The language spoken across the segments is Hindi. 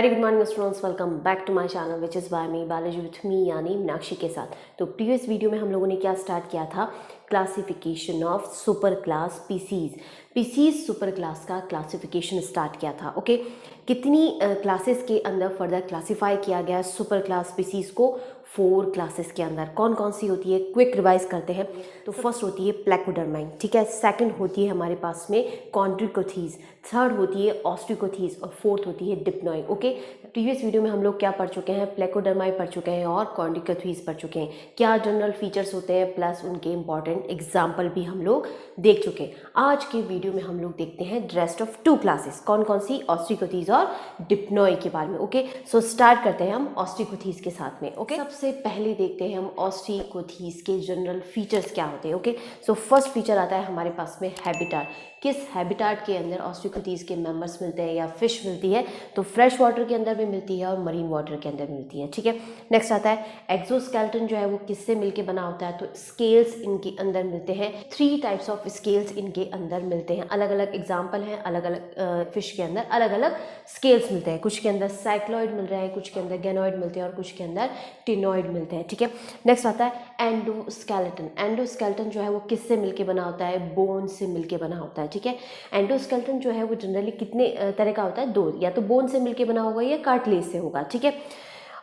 Very good morning students, welcome back to my channel which is by me Balaji with me यानी मीनाक्षी के साथ। तो प्रीवियस वीडियो में हम लोगों ने क्या स्टार्ट किया था, classification of super class pisces super class का क्लासिफिकेशन स्टार्ट किया था। ओके, कितनी क्लासेस के अंदर फर्दर क्लासीफाई किया गया सुपर क्लास पीसीज को? 4 क्लासेस के अंदर। कौन कौन सी होती है, क्विक रिवाइज करते हैं। तो फर्स्ट होती है प्लेकोडर्माइन, ठीक है। सेकंड होती है हमारे पास में कॉन्ड्रिकोथीज, थर्ड होती है ऑस्ट्रिकोथीज और फोर्थ होती है डिप्नॉय। ओके, प्रीवियस वीडियो में हम लोग क्या पढ़ चुके हैं, प्लेकोडर्माई पढ़ चुके हैं और कॉन्ड्रिकोथीज पढ़ चुके हैं। क्या जनरल फीचर्स होते हैं प्लस उनके इंपॉर्टेंट एग्जाम्पल भी हम लोग देख चुके हैं। आज के वीडियो में हम लोग देखते हैं रेस्ट ऑफ 2 क्लासेस, कौन कौन सी, ऑस्ट्रिकोथीज और डिप्नॉय के बारे में। ओके, सो स्टार्ट करते हैं हम ऑस्ट्रिकोथीज के साथ में। ओके, सबसे पहले देखते हैं हम ऑस्ट्रिकोथीज के जनरल फीचर्स क्या होते हैं। ओके, सो फर्स्ट फीचर आता है हमारे पास में हैबिटाट। किस हैबिटाट के अंदर ऑस्ट्रिकोथीज के मेंबर्स मिलते हैं या फिश मिलती है? तो फ्रेश वाटर के अंदर भी मिलती है और मरीन वाटर के अंदर मिलती है, ठीक है। नेक्स्ट आता है एक्सोस्केलेटन, जो है वो किससे मिलके बना होता है? तो स्केल्स इनके अंदर मिलते हैं। 3 टाइप्स ऑफ स्केल्स इनके अंदर मिलते हैं। अलग अलग एग्जाम्पल हैं, अलग अलग फिश के अंदर अलग अलग स्केल्स मिलते हैं। कुछ के अंदर साइक्लॉइड मिल रहे हैं, कुछ के अंदर गैनॉइड मिलते हैं और कुछ के अंदर टिनॉइड मिलते हैं, ठीक है। नेक्स्ट आता है एंडोस्केलेटन। एंडोस्केलेटन जो है वो किससे मिलके बना होता है? बोन से मिलके बना होता है, ठीक है। एंडोस्केलेटन जो है वो जनरली कितने तरह का होता है? 2, या तो बोन से मिलके बना होगा या कार्टिलेज से होगा, ठीक है।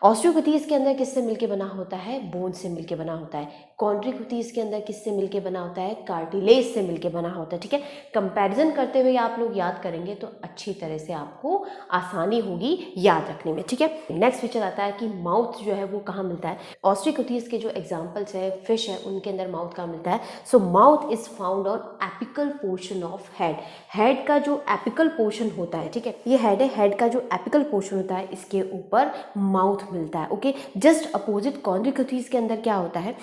ऑस्ट्रियोकोथीज के अंदर किससे मिलके बना होता है? बोन से मिलके बना होता है। कॉन्ड्रिकोथीज के अंदर किससे मिलके बना होता है? कार्टिलेज से मिलके बना होता है, ठीक है। कंपैरिजन करते हुए आप लोग याद करेंगे तो अच्छी तरह से आपको आसानी होगी याद रखने में, ठीक है। नेक्स्ट फीचर आता है कि माउथ जो है वो कहाँ मिलता है। ऑस्ट्रिकोथीज के जो एग्जाम्पल्स है, फिश है, उनके अंदर माउथ कहाँ मिलता है? सो mouth is found on apical portion of head. Head का जो एपिकल पोर्शन होता है, ठीक है, ये हेड है, हेड का जो एपिकल पोर्शन होता है इसके ऊपर माउथ मिलता है। ओके, जस्ट अपोजिट कॉन्ड्रिकोथीज के अंदर क्या होता है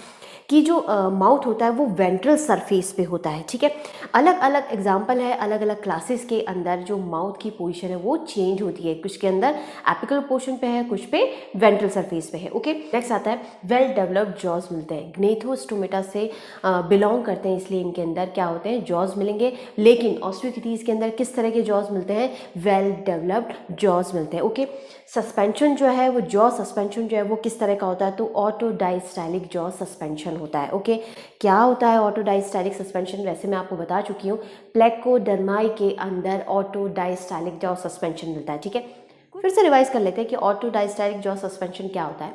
कि जो माउथ होता है वो वेंट्रल सरफेस पे होता है, ठीक है। अलग अलग एग्जाम्पल है, अलग अलग क्लासेस के अंदर जो माउथ की पोजीशन है वो चेंज होती है। कुछ के अंदर एपिकल पोर्शन पे है, कुछ पे वेंट्रल सरफेस पे है। ओके, नेक्स्ट आता है वेल डेवलप्ड जॉज मिलते हैं। ग्नेथोस्टोमेटा से बिलोंग करते हैं, इसलिए इनके अंदर क्या होते हैं? जॉज मिलेंगे। लेकिन ऑस्ट्रियोकोथीज के अंदर किस तरह के जॉज मिलते हैं? वेल डेवलप्ड जॉज मिलते हैं। ओके, सस्पेंशन जो है वो जॉ सस्पेंशन जो है वो किस तरह का होता है? तो ऑटो डायस्टाइलिक जॉ सस्पेंशन होता है। ओके, क्या होता है ऑटो डायस्टाइलिक सस्पेंशन? वैसे मैं आपको बता चुकी हूँ, प्लेकोडर्माई के अंदर ऑटो डायस्टाइलिक जॉ सस्पेंशन मिलता है, ठीक है। फिर से रिवाइज कर लेते हैं कि ऑटो डायस्टाइलिक जॉ सस्पेंशन क्या होता है।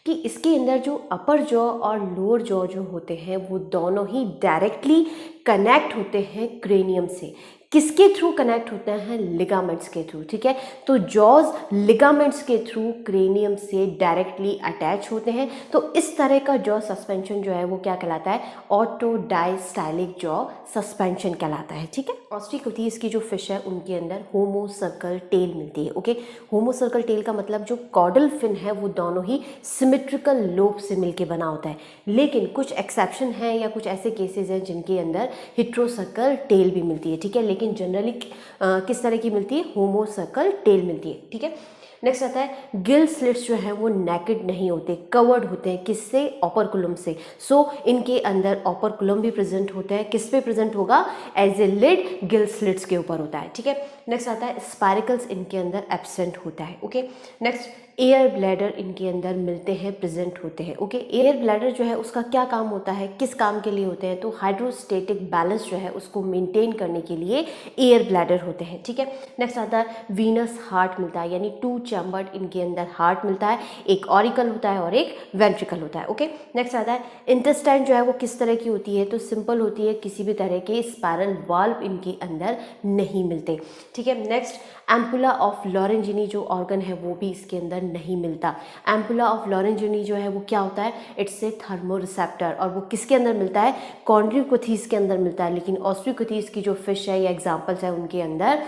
कि इसके अंदर जो अपर जॉ और लोअर जॉ जो होते हैं वो दोनों ही डायरेक्टली कनेक्ट होते हैं क्रेनियम से। किसके थ्रू कनेक्ट होते हैं? लिगामेंट्स के थ्रू, ठीक है। तो जॉज लिगामेंट्स के थ्रू क्रेनियम से डायरेक्टली अटैच होते हैं। तो इस तरह का जॉ सस्पेंशन जो है वो क्या कहलाता है? ऑटो डायस्टाइलिक जॉ सस्पेंशन कहलाता है, ठीक है। ऑस्ट्रिकोथीज की जो फिश है उनके अंदर होमो सर्कल टेल मिलती है। ओके, होमो सर्कल टेल का मतलब जो कॉडल फिन है वो दोनों ही सिमेट्रिकल लोब से मिलके बना होता है। लेकिन कुछ एक्सेप्शन है या कुछ ऐसे केसेस हैं जिनके अंदर हेट्रोसर्कल टेल भी मिलती है, ठीक है। लेकिन जनरली किस तरह की मिलती है? होमो सर्कल टेल मिलती है, ठीक है। नेक्स्ट आता है गिल स्लिट्स जो है वो नेकेड नहीं होते, कवर्ड होते हैं। किससे? ओपर्कुलम से। सो इनके अंदर ओपर्कुलम भी प्रेजेंट होता है। किस पे प्रेजेंट होगा? As a lid gill slits के ऊपर होता है, ठीक है। नेक्स्ट आता है स्पाइरकल्स इनके अंदर एब्सेंट होता है। ओके, नेक्स्ट एयर ब्लैडर इनके अंदर मिलते हैं, प्रेजेंट होते हैं। ओके, एयर ब्लैडर जो है उसका क्या काम होता है, किस काम के लिए होते हैं? तो हाइड्रोस्टेटिक बैलेंस जो है उसको मेंटेन करने के लिए एयर ब्लैडर होते हैं, ठीक है। नेक्स्ट आता है वीनस हार्ट मिलता है, यानी 2 चैम्बर्ड इनके अंदर हार्ट मिलता है। एक ऑरिकल होता है और एक वेंट्रिकल होता है। ओके, नेक्स्ट आता है इंटेस्टाइन जो है वो किस तरह की होती है? तो सिंपल होती है, किसी भी तरह के स्पाइरल वाल्व इनके अंदर नहीं मिलते, ठीक है। नेक्स्ट एम्पुला ऑफ लॉरेंजिनी जो ऑर्गन है वो भी इसके अंदर नहीं मिलता। एम्पुला ऑफ लॉरेंजिनी जो है वो क्या होता है? इट्स ए थर्मोरिसेप्टर, और वो किसके अंदर मिलता है? कॉन्ड्रिकोथीज के अंदर मिलता है। लेकिन ऑस्ट्रियोकोथीज की जो फिश है या एग्जाम्पल्स है उनके अंदर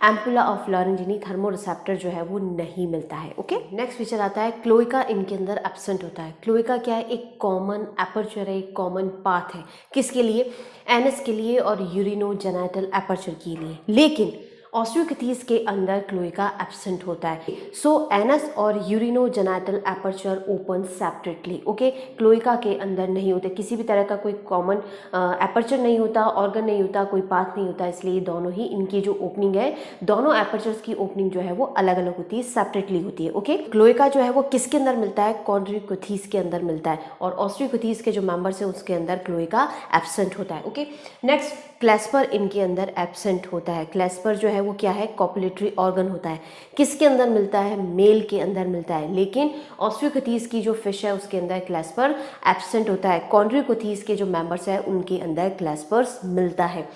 एम्पुला ऑफ लॉरेंजिनी थर्मोरिसेप्टर जो है वो नहीं मिलता है। ओके, नेक्स्ट फीचर आता है क्लोइका इनके अंदर एब्सेंट होता है। क्लोइका क्या है? एक कॉमन एपर्चर है, एक कॉमन पाथ है। किसके लिए? एनस के लिए और यूरिनोजेनिटल एपर्चर के लिए। लेकिन ऑस्टियोकथीस के अंदर क्लोएका एब्सेंट होता है। सो एनस और urinogenital aperture open separately. Okay, cloaca के अंदर नहीं होते, किसी भी तरह का कोई कॉमन एपर्चर नहीं होता, ऑर्गन नहीं होता, कोई पाथ नहीं होता, इसलिए दोनों ही इनकी जो ओपनिंग है, दोनों एपर्चर्स की ओपनिंग जो है वो अलग अलग होती है, सेपरेटली होती है। ओके, क्लोएका जो है वो किसके अंदर मिलता है? कॉन्ड्रियोकथीस के अंदर मिलता है, और ऑस्टियोकथीस के जो मेंबर्स है उसके अंदर क्लोएका एब्सेंट होता है। ओके, नेक्स्ट क्लैस्पर इनके अंदर एब्सेंट होता है। क्लैस्पर जो है वो क्या है? कॉपुलेटरी ऑर्गन होता है। किसके अंदर मिलता है? मेल के अंदर मिलता है, लेकिन ऑस्टियोकथीस की जो फिश है उसके अंदर क्लैस्पर एब्सेंट होता है। कॉन्ड्रियोकथीस के जो मेंबर्स है उनके अंदर क्लैस्पर्स मिलता है।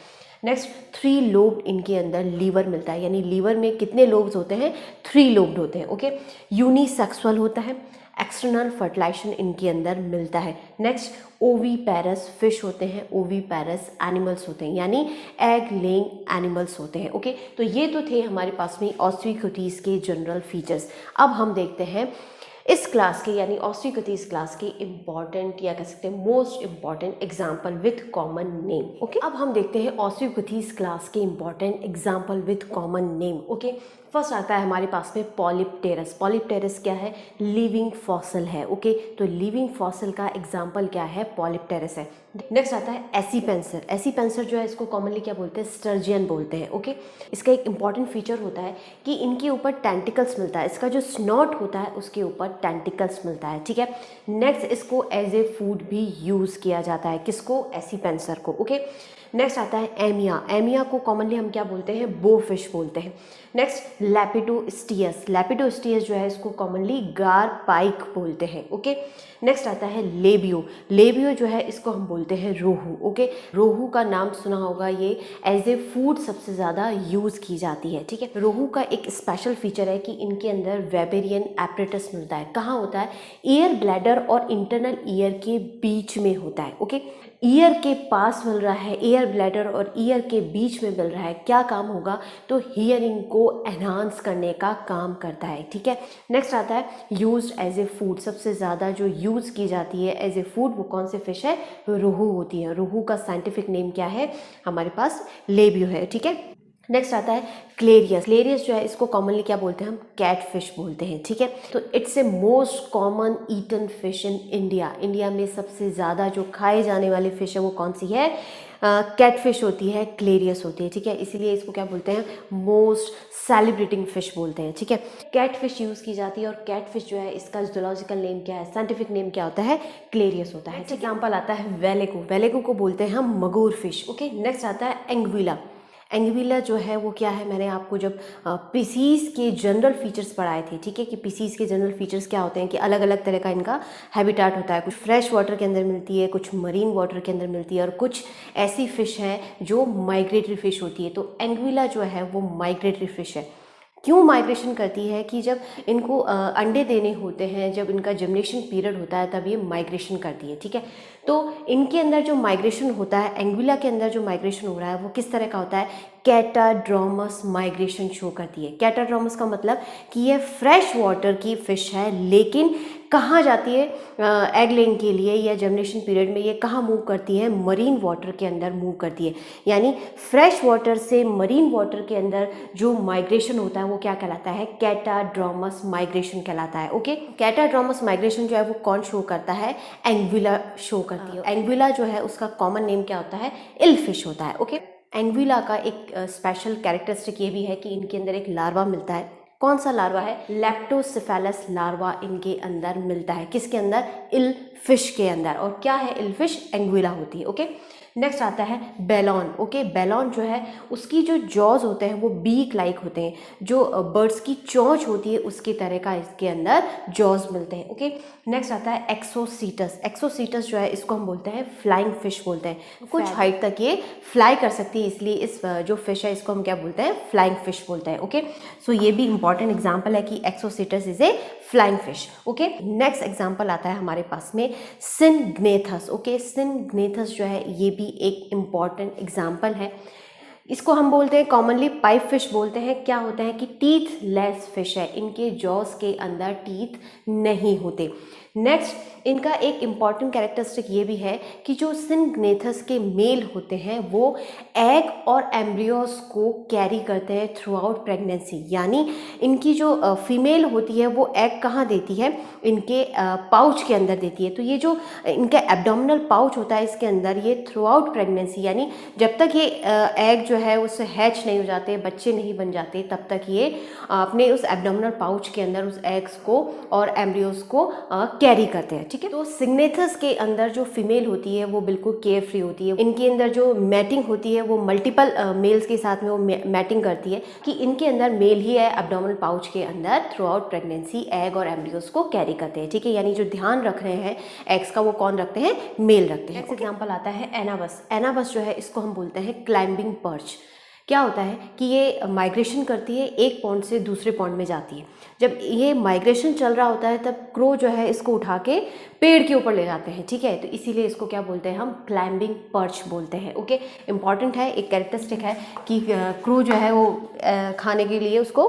नेक्स्ट 3 लोब इनके अंदर लीवर मिलता है, यानी लीवर में कितने लोब्स होते हैं? 3 लोब्ड होते हैं। ओके, यूनिसेक्सुअल होता है, एक्सटर्नल फर्टिलाइजेशन इनके अंदर मिलता है। नेक्स्ट ओवीपैरस फिश होते हैं, ओवीपैरस एनिमल्स होते हैं, यानी एग लेइंग एनिमल्स होते हैं। ओके, तो ये तो थे हमारे पास में ऑस्टियोकथीस के जनरल फीचर्स। अब हम देखते हैं इस क्लास के यानी ऑस्टियोकथीस क्लास के इम्पॉर्टेंट या कह सकते हैं most important example with common name. Okay, अब हम देखते हैं ऑस्टियोकथीस क्लास के important example with common name. Okay, first आता है हमारे पास में पॉलिप्टेरस। पॉलिप्टेरस क्या है? लिविंग फॉसिल है। ओके, तो लिविंग फॉसिल का एग्जाम्पल क्या है? पॉलिप्टेरस है। नेक्स्ट आता है एसीपेंसर। एसीपेंसर जो है इसको कॉमनली क्या बोलते हैं? स्टर्जियन बोलते हैं। ओके, इसका एक इंपॉर्टेंट फीचर होता है कि इनके ऊपर टेंटिकल्स मिलता है, इसका जो स्नॉट होता है उसके ऊपर टेंटिकल्स मिलता है। ठीक है, नेक्स्ट इसको एज ए फूड भी यूज किया जाता है। किसको? एसीपेंसर को। ओके, नेक्स्ट आता है एमिया। एमिया को कॉमनली हम क्या बोलते हैं? बो फिश बोलते हैं। नेक्स्ट लैपिडोस्टियस। लैपिडोस्टियस जो है इसको कॉमनली गार पाइक बोलते हैं। ओके, नेक्स्ट आता है लेबियो। लेबियो जो है इसको हम बोलते हैं रोहू। ओके, रोहू का नाम सुना होगा, ये एज ए फूड सबसे ज़्यादा यूज़ की जाती है। ठीक है, रोहू का एक स्पेशल फीचर है कि इनके अंदर वेबेरियन एपरेटस मिलता है। कहाँ होता है? ईयर ब्लैडर और इंटरनल ईयर के बीच में होता है। ओके, ईयर के पास मिल रहा है, ईयर ब्लैडर और ईयर के बीच में मिल रहा है, क्या काम होगा? तो हियरिंग को एनहांस करने का काम करता है। ठीक है, नेक्स्ट आता है यूज्ड एज ए फूड। सबसे ज़्यादा जो यूज़ की जाती है एज ए फूड वो कौन से फिश है? रोहू होती है। रोहू का साइंटिफिक नेम क्या है? हमारे पास लेबियो है। ठीक है, नेक्स्ट आता है क्लेरियस। क्लेरियस जो है इसको कॉमनली क्या बोलते हैं? हम कैट फिश बोलते हैं। ठीक है, तो it's a most common eaten fish in India. India में सबसे ज़्यादा जो खाए जाने वाली फिश है वो कौन सी है? कैट फिश होती है, क्लेरियस होती है। ठीक है, इसीलिए इसको क्या बोलते हैं? मोस्ट सेलिब्रेटिंग फिश बोलते हैं। ठीक है, कैट फिश यूज़ की जाती है, और कैट फिश जो है इसका जूलॉजिकल नेम क्या है? साइंटिफिक नेम क्या होता है? क्लेरियस होता है। एग्जाम्पल आता है वेलेगो। वेलेगो को बोलते हैं हम मगोर फिश। ओके, नेक्स्ट आता है एंग्विला। एंग्विला जो है वो क्या है? मैंने आपको जब पीसीज के जनरल फीचर्स पढ़ाए थे, ठीक है, कि पीसीज के जनरल फीचर्स क्या होते हैं, कि अलग अलग तरह का इनका हैबिटाट होता है। कुछ फ्रेश वाटर के अंदर मिलती है, कुछ मरीन वाटर के अंदर मिलती है, और कुछ ऐसी फिश है जो माइग्रेटरी फिश होती है। तो एंग्विला जो है वो माइग्रेटरी फिश है। क्यों माइग्रेशन करती है? कि जब इनको अंडे देने होते हैं, जब इनका जर्मिनेशन पीरियड होता है, तब ये माइग्रेशन करती है। ठीक है, तो इनके अंदर जो माइग्रेशन होता है, एंग्विला के अंदर जो माइग्रेशन हो रहा है वो किस तरह का होता है? कैटाड्रोमस माइग्रेशन शो करती है। कैटाड्रोमस का मतलब कि ये फ्रेश वाटर की फिश है, लेकिन कहाँ जाती है एग लेइंग के लिए या जर्मिनेशन पीरियड में? ये कहाँ मूव करती है? मरीन वाटर के अंदर मूव करती है। यानी फ्रेश वाटर से मरीन वाटर के अंदर जो माइग्रेशन होता है वो क्या कहलाता है? कैटाड्रोमस माइग्रेशन कहलाता है। ओके, कैटाड्रोमस माइग्रेशन जो है वो कौन शो करता है? एंग्विला शो करती है। एंग्विला जो है उसका कॉमन नेम क्या होता है? इल फिश होता है। ओके, एंग्विला का एक स्पेशल कैरेक्टरिस्टिक ये भी है कि इनके अंदर एक लार्वा मिलता है। कौन सा लार्वा है? लैप्टोसेफेलस लार्वा इनके अंदर मिलता है। किसके अंदर? इल फिश के अंदर। और क्या है इल फिश? एंग्विला होती है। ओके, नेक्स्ट आता है बेलॉन। ओके, बेलॉन जो है उसकी जो जॉज होते हैं वो बीक लाइक होते हैं, जो बर्ड्स की चोंच होती है उसकी तरह का इसके अंदर जॉज मिलते हैं। ओके, नेक्स्ट आता है एक्सोसीटस। एक्सोसीटस जो है इसको हम बोलते हैं फ्लाइंग फिश बोलते हैं। कुछ हाइट तक ये फ्लाई कर सकती है, इसलिए इस जो फिश है इसको हम क्या बोलते हैं? फ्लाइंग फिश बोलते हैं। ओके, सो ये भी इंपॉर्टेंट एग्जाम्पल है कि Exocoetus is a flying fish. Okay, next example आता है हमारे पास में सिनग्नेथस। ओके, सिनग्नेथस जो है ये भी एक इम्पॉर्टेंट एग्जाम्पल है। इसको हम बोलते हैं कॉमनली पाइप फिश बोलते हैं। क्या होता है कि टीथ लेस फिश है, इनके जॉस के अंदर टीथ नहीं होते। नेक्स्ट इनका एक इम्पॉर्टेंट कैरेक्टरिस्टिक ये भी है कि जो सिनग्नेथस के मेल होते हैं वो एग और एम्ब्रियोस को कैरी करते हैं थ्रू आउट प्रेगनेंसी, यानी इनकी जो फीमेल होती है वो एग कहाँ देती है, इनके पाउच के अंदर देती है। तो ये जो इनका एब्डोमिनल पाउच होता है इसके अंदर, ये थ्रू आउट प्रेगनेंसी यानी जब तक ये एग जो है उससे हैच नहीं हो जाते, बच्चे नहीं बन जाते, तब तक ये अपने उस एब्डोमिनल पाउच के अंदर उस एग्स को और एम्ब्रियोस को कैरी करते हैं। ठीक है, तो सिग्नेथस के अंदर जो फीमेल होती है वो बिल्कुल केयर फ्री होती है। इनके अंदर जो मैटिंग होती है वो मल्टीपल मेल्स के साथ में वो मैटिंग करती है कि इनके अंदर मेल ही है एब्डोमिनल पाउच के अंदर थ्रू आउट प्रेगनेंसी एग और एम्ब्रियोस को कैरी करते हैं। ठीक है, यानी जो ध्यान रख रहे हैं एग्स का वो कौन रखते हैं, मेल रखते हैं। नेक्स्ट एग्जांपल आता है एनाबस। एनाबस जो है इसको हम बोलते हैं क्लाइंबिंग पर्च। क्या होता है कि ये माइग्रेशन करती है, एक पॉइंट से दूसरे पॉइंट में जाती है। जब ये माइग्रेशन चल रहा होता है तब क्रो जो है इसको उठा के पेड़ के ऊपर ले जाते हैं। ठीक है, तो इसीलिए इसको क्या बोलते हैं, हम क्लाइंबिंग पर्च बोलते हैं। ओके, इंपॉर्टेंट है, एक कैरेक्टरिस्टिक है कि क्रो जो है वो खाने के लिए उसको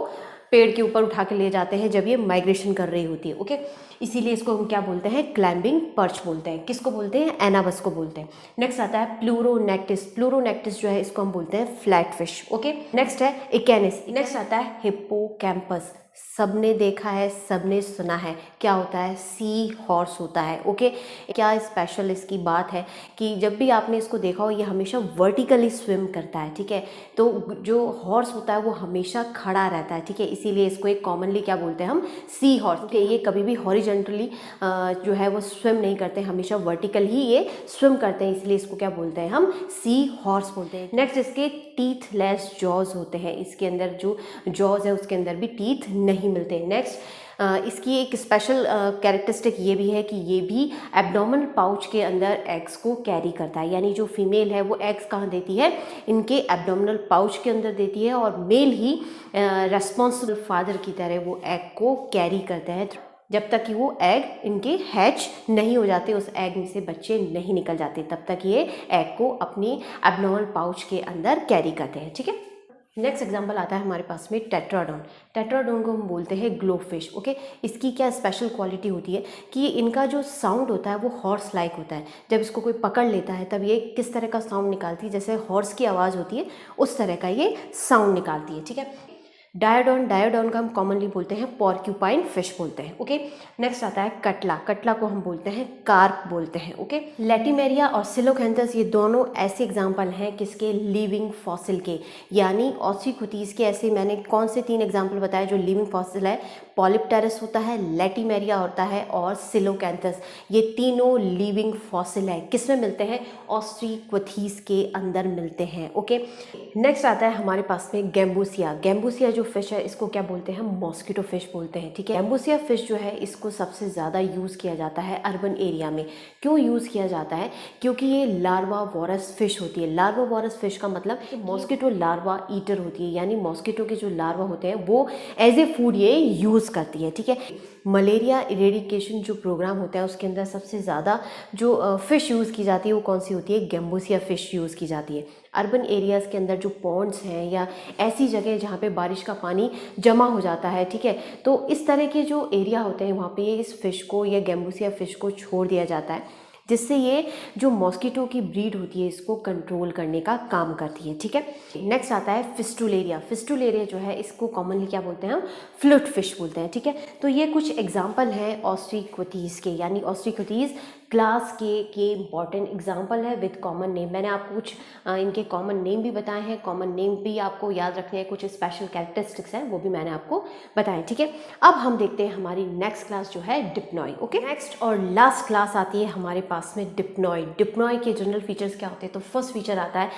पेड़ के ऊपर उठा के ले जाते हैं जब ये माइग्रेशन कर रही होती है। ओके, इसीलिए इसको हम क्या बोलते हैं, क्लाइंबिंग पर्च बोलते हैं। किसको बोलते हैं, एनाबस को बोलते हैं। नेक्स्ट आता है प्लूरोनेक्टिस। प्लूरोनेक्टिस जो है इसको हम बोलते हैं फ्लैट फिश। ओके, नेक्स्ट है इकेनिस। नेक्स्ट आता है हिप्पोकैम्पस। सबने देखा है, सबने सुना है, क्या होता है, सी हॉर्स होता है। ओके, क्या स्पेशल इसकी बात है कि जब भी आपने इसको देखा हो ये हमेशा वर्टिकली स्विम करता है। ठीक है, तो जो हॉर्स होता है वो हमेशा खड़ा रहता है। ठीक है, इसीलिए इसको एक कॉमनली क्या बोलते हैं, हम सी हॉर्स। ओके, ये कभी भी हॉरिजॉन्टली जो है वो स्विम नहीं करते, हमेशा वर्टिकल ही ये स्विम करते हैं, इसलिए इसको क्या बोलते हैं, हम सी हॉर्स बोलते हैं। नेक्स्ट इसके टीथ लेस जॉज होते हैं, इसके अंदर जो जॉज है उसके अंदर भी टीथ नहीं मिलते। नेक्स्ट इसकी एक स्पेशल कैरेक्टरिस्टिक ये भी है कि ये भी एब्डोमिनल पाउच के अंदर एग्स को कैरी करता है, यानी जो फीमेल है वो एग्स कहाँ देती है, इनके एब्डोमिनल पाउच के अंदर देती है, और मेल ही रेस्पॉन्सिबल फादर की तरह वो एग को कैरी करते हैं जब तक कि वो एग इनके हैच नहीं हो जाते, उस एग में से बच्चे नहीं निकल जाते, तब तक ये एग को अपनी एब्डोमिनल पाउच के अंदर कैरी करते हैं। ठीक है, नेक्स्ट एग्जांपल आता है हमारे पास में टेट्राडोन। टेट्राडोन को हम बोलते हैं ग्लो फिश। ओके, इसकी क्या स्पेशल क्वालिटी होती है कि इनका जो साउंड होता है वो हॉर्स लाइक होता है। जब इसको कोई पकड़ लेता है तब ये किस तरह का साउंड निकालती है, जैसे हॉर्स की आवाज़ होती है उस तरह का ये साउंड निकालती है। ठीक है, डायोडोन। डायोडोन का हम कॉमनली बोलते हैं पोर्क्यूपाइन फिश बोलते हैं। ओके, नेक्स्ट आता है कटला। कटला को हम बोलते हैं कार्प बोलते हैं। ओके, लेटिमेरिया और सिलोकैंथस ये दोनों ऐसे एग्जाम्पल हैं किसके, लिविंग फॉसिल के, यानी ऑस्ट्रीकोथीज के। ऐसे मैंने कौन से 3 एग्जाम्पल बताए जो लिविंग फॉसिल है, पॉलिप्टेरस होता है, लेटिमेरिया होता है और सिलोकैंथस। ये तीनों लिविंग फॉसिल है, किस में मिलते हैं, ऑस्ट्रीकोथीज के अंदर मिलते हैं। ओके, नेक्स्ट आता है हमारे पास में गैम्बूसिया। गैम्बूसिया जो फिश है इसको क्या बोलते हैं, हम मॉस्किटो फिश बोलते हैं। ठीक है, गैम्बूसिया फिश जो है इसको सबसे ज़्यादा यूज़ किया जाता है अर्बन एरिया में। क्यों यूज़ किया जाता है, क्योंकि ये लार्वा वॉरस फिश होती है। लार्वा वॉरस फिश का मतलब मॉस्किटो लार्वा ईटर होती है, यानी मॉस्किटो के जो लार्वा होते हैं वो एज ए फूड ये यूज़ करती है। ठीक है, मलेरिया इरेडिकेशन जो प्रोग्राम होता है उसके अंदर सबसे ज़्यादा जो फ़िश यूज़ की जाती है वो कौन सी होती है, गैम्बूसिया फ़िश यूज़ की जाती है। अर्बन एरियाज़ के अंदर जो पॉन्ड्स हैं या ऐसी जगह जहाँ पे बारिश का पानी जमा हो जाता है, ठीक है, तो इस तरह के जो एरिया होते हैं वहाँ पे इस फ़िश को या गैम्बूसिया फ़िश को छोड़ दिया जाता है, जिससे ये जो मॉस्किटो की ब्रीड होती है इसको कंट्रोल करने का काम करती है। ठीक है, नेक्स्ट आता है फिस्टुलेरिया। फिस्टुलेरिया जो है इसको कॉमनली क्या बोलते हैं, हम फ्लूट फिश बोलते हैं। ठीक है, तो ये कुछ एग्जांपल हैं ऑस्ट्रीकोथीज के, यानी ऑस्ट्रीकोथीज क्लास के इंपॉर्टेंट एग्जाम्पल है विद कॉमन नेम। मैंने आपको कुछ इनके कॉमन नेम भी बताए हैं, कॉमन नेम भी आपको याद रखने हैं, कुछ स्पेशल कैरेक्टरिस्टिक्स हैं वो भी मैंने आपको बताए। ठीक है, अब हम देखते हैं हमारी नेक्स्ट क्लास जो है डिप्नॉय। ओके, नेक्स्ट और लास्ट क्लास आती है हमारे पास में डिप्नॉय। डिप्नॉय के जनरल फीचर्स क्या होते हैं, तो फर्स्ट फीचर आता है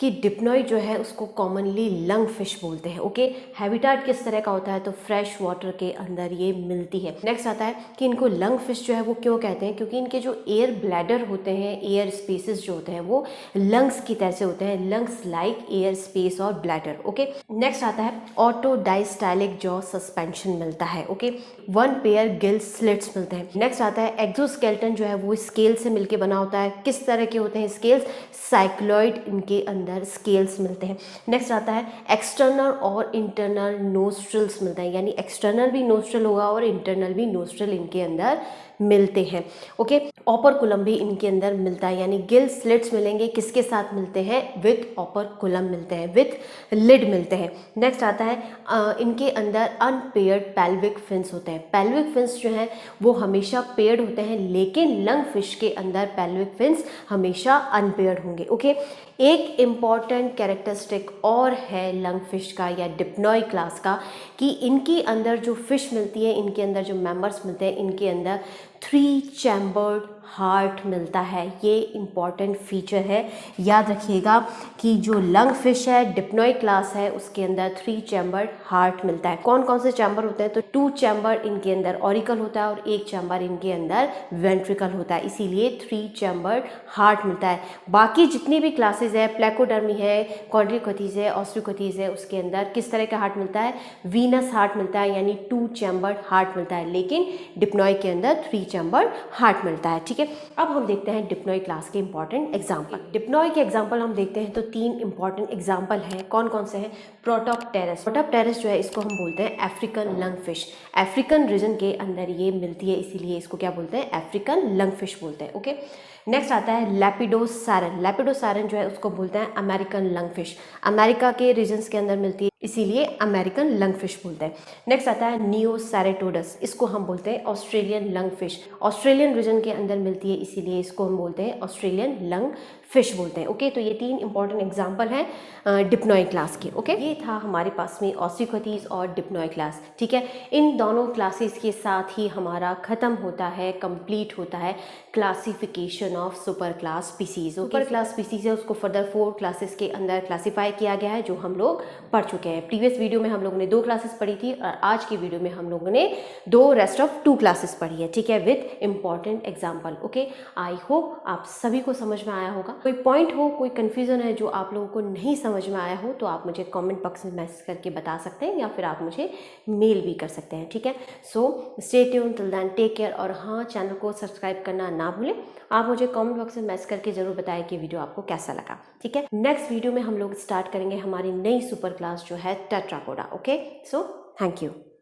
कि डिप्नॉय जो है उसको कॉमनली लंग फिश बोलते हैं। ओके, हैबिटेट किस तरह का होता है, तो फ्रेश वाटर के अंदर ये मिलती है। नेक्स्ट आता है कि इनको लंग फिश जो है वो क्यों कहते हैं, क्योंकि इनके जो एयर ब्लैडर होते हैं, एयर स्पेसेस जो होते हैं वो लंग्स की तरह से होते हैं, लंग्स लाइक एयर स्पेस और ब्लैडर। ओके, नेक्स्ट आता है ऑटो डायस्टाइलिक जॉ सस्पेंशन मिलता है। ओके, 1 पेयर गिल स्लिट्स मिलते हैं। नेक्स्ट आता है एक्सोस्केलेटन जो है वो स्केल से मिलके बना होता है। किस तरह के होते हैं स्केल्स, साइक्लॉइड इनके अंदर स्केल्स मिलते हैं। नेक्स्ट आता है एक्सटर्नल और इंटरनल नोस्ट्रल्स मिलते हैं, यानी एक्सटर्नल भी नोस्ट्रल होगा और इंटरनल भी नोस्ट्रल इनके अंदर मिलते हैं। ओके, ओपरकुलम भी इनके अंदर मिलता है, यानी गिल स्लिट्स मिलेंगे, किसके साथ मिलते हैं, विथ ओपरकुलम मिलते हैं, विथ लिड मिलते हैं। नेक्स्ट आता है इनके अंदर अनपेयर्ड पेल्विक फिन्स होते हैं। पेल्विक फिन्स जो हैं वो हमेशा पेयर्ड होते हैं, लेकिन लंग फिश के अंदर पेल्विक फिन्स हमेशा अनपेयर्ड होंगे। ओके, एक इम्पॉर्टेंट कैरेक्टरिस्टिक और है लंग फिश का या डिप्नॉय क्लास का कि इनके अंदर जो फिश मिलती है, इनके अंदर जो मेंबर्स मिलते हैं, इनके अंदर 3 चैम्बर्ड हार्ट मिलता है। ये इम्पॉर्टेंट फीचर है, याद रखिएगा कि जो लंग फिश है, डिप्नॉय क्लास है, उसके अंदर 3 चैम्बर्ड हार्ट मिलता है। कौन कौन से चैम्बर होते हैं, तो 2 चैम्बर इनके अंदर ऑरिकल होता है और 1 चैम्बर इनके अंदर वेंट्रिकल होता है, इसीलिए 3 चैम्बर्ड हार्ट मिलता है। बाकी जितनी भी क्लासेज है, प्लेकोडर्मी है, कॉन्ड्रियोकथीज है, ऑस्टियोकथीज है, उसके अंदर किस तरह का हार्ट मिलता है, वीनस हार्ट मिलता है, यानी 2 चैम्बर्ड हार्ट मिलता है, लेकिन डिप्नॉय के अंदर 3 चैम्बर्ड हार्ट मिलता है। ठीक है, अब हम देखते हैं डिप्नॉय क्लास के इंपॉर्टेंट एग्जाम्पल। डिप्नॉय के एग्जाम्पल हम देखते हैं तो 3 इंपॉर्टेंट एग्जाम्पल हैं। कौन कौन से हैं, प्रोटोप्टेरस। प्रोटोप्टेरस जो है इसको हम बोलते हैं African lung fish. African region के अंदर ये मिलती है, इसीलिए इसको क्या बोलते हैं, अफ्रीकन लंग फिश बोलते हैं। ओके, नेक्स्ट आता है लेपिडोसायरन। लेपिडोसायरन जो है उसको बोलते हैं अमेरिकन लंग फिश। अमेरिका के रीजन्स के अंदर मिलती है, इसीलिए अमेरिकन लंग फिश बोलते हैं। नेक्स्ट आता है नियोसेरेटोडस, इसको हम बोलते हैं Australian lung fish. Australian region के अंदर मिलती है, इसीलिए इसको हम बोलते हैं ऑस्ट्रेलियन लंग फिश बोलते हैं। ओके, तो ये 3 इंपॉर्टेंट एग्जाम्पल हैं डिप्नॉय क्लास के। ओके, ये था हमारे पास में ऑस्टियोकथीज और डिप्नॉय क्लास। ठीक है, इन दोनों क्लासेस के साथ ही हमारा खत्म होता है, कंप्लीट होता है classification of super class species. Super class species है उसको फर्दर 4 क्लासेस के अंदर क्लासीफाई किया गया है, जो हम लोग पढ़ चुके हैं। प्रीवियस वीडियो में हम लोगों ने 2 क्लासेस पढ़ी थी और आज की वीडियो में हम लोगों ने 2 रेस्ट ऑफ 2 क्लासेस पढ़ी है। ठीक है, with important example. Okay, I hope आप सभी को समझ में आया होगा। कोई पॉइंट हो, कोई कंफ्यूजन है जो आप लोगों को नहीं समझ में आया हो, तो आप मुझे कमेंट बॉक्स में मैसेज करके बता सकते हैं या फिर आप मुझे मेल भी कर सकते हैं। ठीक है, so stay tuned till then, take care. और हाँ, चैनल को सब्सक्राइब करना ना भूलें। आप मुझे कमेंट बॉक्स में मैसेज करके जरूर बताएं कि वीडियो आपको कैसा लगा। ठीक है, नेक्स्ट वीडियो में हम लोग स्टार्ट करेंगे हमारी नई सुपर क्लास जो है Tetrapoda. Okay, so thank you.